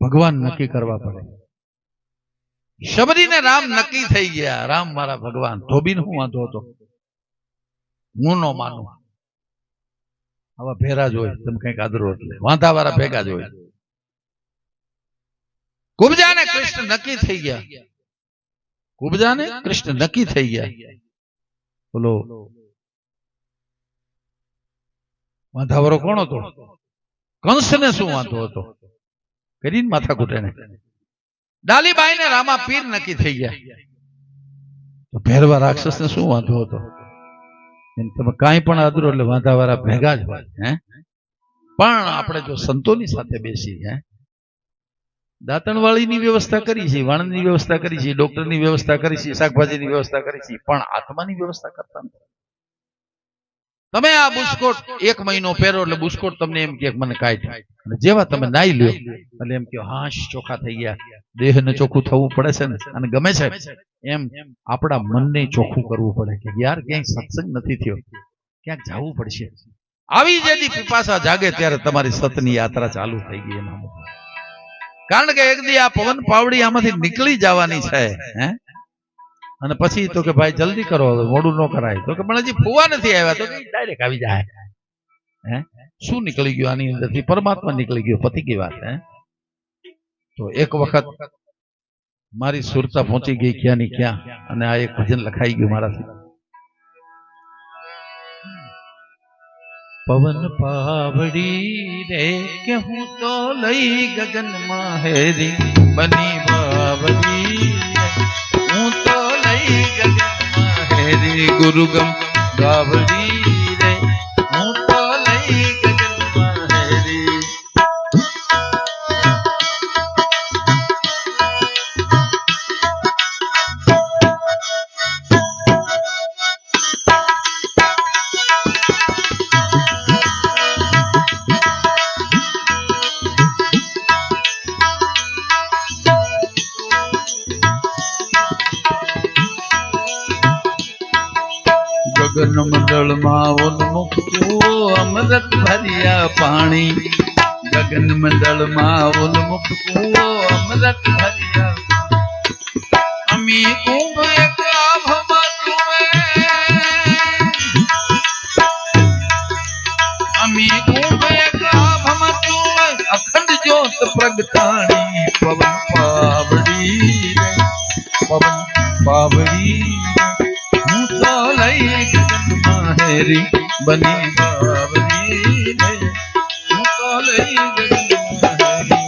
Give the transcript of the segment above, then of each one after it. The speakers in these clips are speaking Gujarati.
ભગવાન નક્કી કરવા પડે. શબરીને રામ નક્કી થઈ ગયા, રામ મારા ભગવાન. ધોબીને હું વાંધો હતો, હું નો માનું. આવા ભેરા જ હોય, તમે કઈક આદરો એટલે વાંધા વાળા ભેગા જ હોય. કુબજાને કૃષ્ણ નક્કી થઈ ગયા, કુબજાને કૃષ્ણ નક્કી થઈ ગયા. બોલો વાંધાવાળો કોણ હતો? કંસને શું વાંધો હતો? કરીને માથા કૂટેને. ડાલીબાઈ ને રામા પીર નક્કી થઈ ગયા, તો ભેરવા રાક્ષસ ને શું વાંધો હતો? તમે કાંઈ પણ આદરો એટલે વાંધાવાળા ભેગા જ હોય. પણ આપણે જો સંતોની સાથે બેસી, દાંતણવાળીની વ્યવસ્થા કરી છે, વાણની વ્યવસ્થા કરી છે, ડોક્ટરની વ્યવસ્થા કરી છે, શાકભાજીની વ્યવસ્થા કરી છે, પણ આત્માની વ્યવસ્થા કરતા નથી. તમે આ બુસ્કોટ 1 મહિનો પહેરો એટલે બુસ્કોટ તમને એમ કે મને કાંઈ થાય, અને જેવા તમે નાઈ લ્યો એટલે એમ કે હાશ ચોખ્ખા થઈ ગયા. દેહને ચોખ્ખું થવું પડે છે ને, અને ગમે છે એમ આપણા મનને ચોખ્ખું કરવું પડે કે યાર ક્યાંય સત્સંગ નથી થયો, ક્યાંક જવું પડશે. આવી જેથી પીપાસા જાગે ત્યારે તમારી સતની યાત્રા ચાલુ થઈ ગઈ એમાં. કારણ કે એક દી આ પવન પાવડી આમાંથી નીકળી જવાની છે. અને પછી તો કે ભાઈ જલ્દી કરો, હવે મોડું ન કરાય. તો કે પણ હજી ફુવા નથી આવ્યા, તો કે ડાયરેક્ટ આવી જાય. શું નીકળી ગયું આની અંદરથી? પરમાત્મા નીકળી ગયો, પતિ કી વાત. તો એક વખત મારી સુરતા પહોંચી ગઈ ક્યાં ની ક્યાં, અને આ એક ભજન લખાઈ ગયું મારાથી. પવન પાવડી રે કે હું તો લઈ ગગનમાં હેરી બની બાવડી, હું તો લઈ ગગનમાં હેરી ગુરુગમ ગાવડી રે, હું તો લઈ ગગનમાં હેરી. ગગન મંડળ માં ઉન્મુક્તું અમૃત ભર્યા પાણી, ગગન મંડળ માં ઉન્મુક્તું અમૃત ભર્યા. અમી કુંભ એક આભમાં તુમે, અમી કુંભ એક આભમાં તુમે અખંડ જ્યોત પ્રગટાણી. પવન પાવડી રે, પવન પાવડી હું તો લઈ ગગનમાં હેરી બની બાવરી રે, હું તો લઈ ગગનમાં હેરી.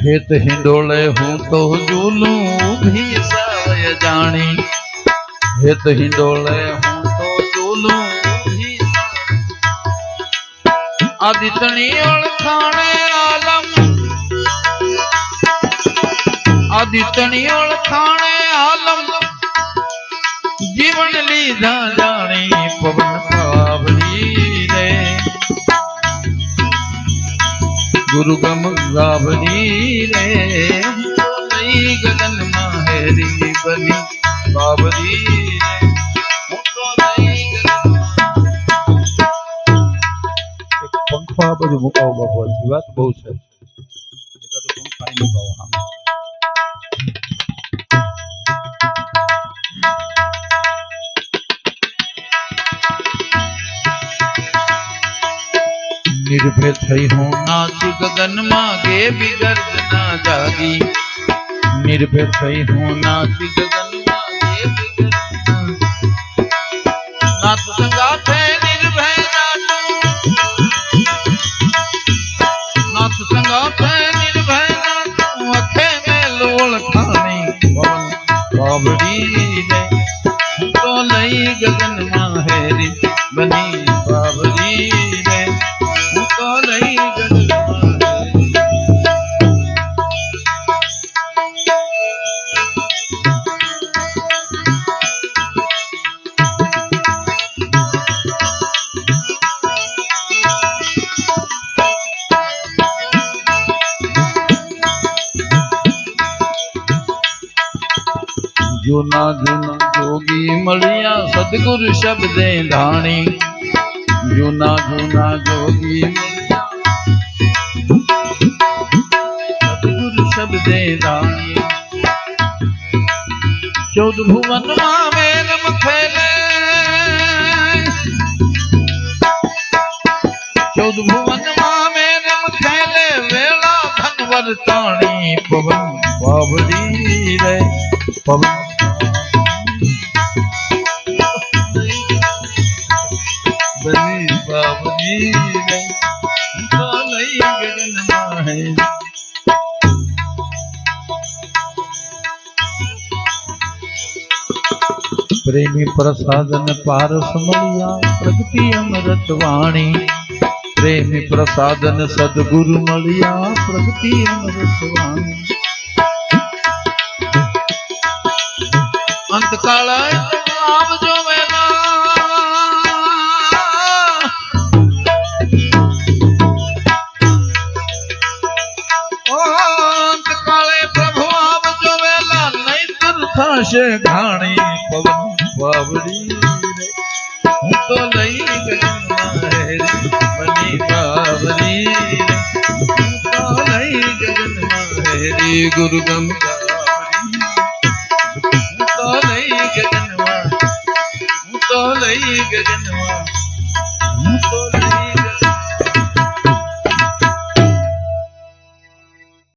હેત હિંડોળે હું તો ઝૂલું ઊભી સાવય જાણી, હેત હિંડોળે હું તો ઝૂલું ઊભી. આદિત્યની ઓળખાણે આલમ, આદિત્યની ઓળખાણે આલમ જીવન લીધા જાણી. પવન પાવડી રે ગુરુગમ ગાવડી રે, લઈ ગગનમાં હેરી બની બાવડી રે, હું તો લઈ ગગનમાં. પંખો આ બધું મુકાવો બાપુ, વાત બહુ છે. એકાદો પંખા મુકાવો. હા निर्भय थई हूँ नाच गगन मागे भी गर्जना जागी निर्भय थई हूँ नाच गगन मागे भी गर्जना नाथ संगाथे निर्भय नाचो नाथ संगाथे निर्भय नाचो अखे में लोल खानी पवन बावड़ी ने तो लई गगन माहेरी बनी बावड़ी ने तो लई गगन माहेरी जूना जूना जोगी मलिया सदगुरु शब्दे धाणी जूना जूना जोगी मलिया सदगुरु शब्दे धाणी चौद भुवन मावे रम खेले चौद भुवन मावे रम खेले वेला धन वरताणी पवन बावड़ी रे पवन बनी बावड़ी रे तो लई गगन माहेरी प्रेमी प्रसादन पारस मलिया प्रगति अमृत वाणी प्रेमी प्रसादन सदगुरु मलिया प्रगति अमृत वाणी अंत काल आवजो वेला अंत काले प्रभु आवजो वेला नहीं तुर थाशे घाणी पवन बावड़ी रे तो लई गगन माहेरी बनी बावड़ी रे तो लई गगन माहेरी गुरु गंगावड़ी तो लई गगन माहेरी तो लई गगन माहेरी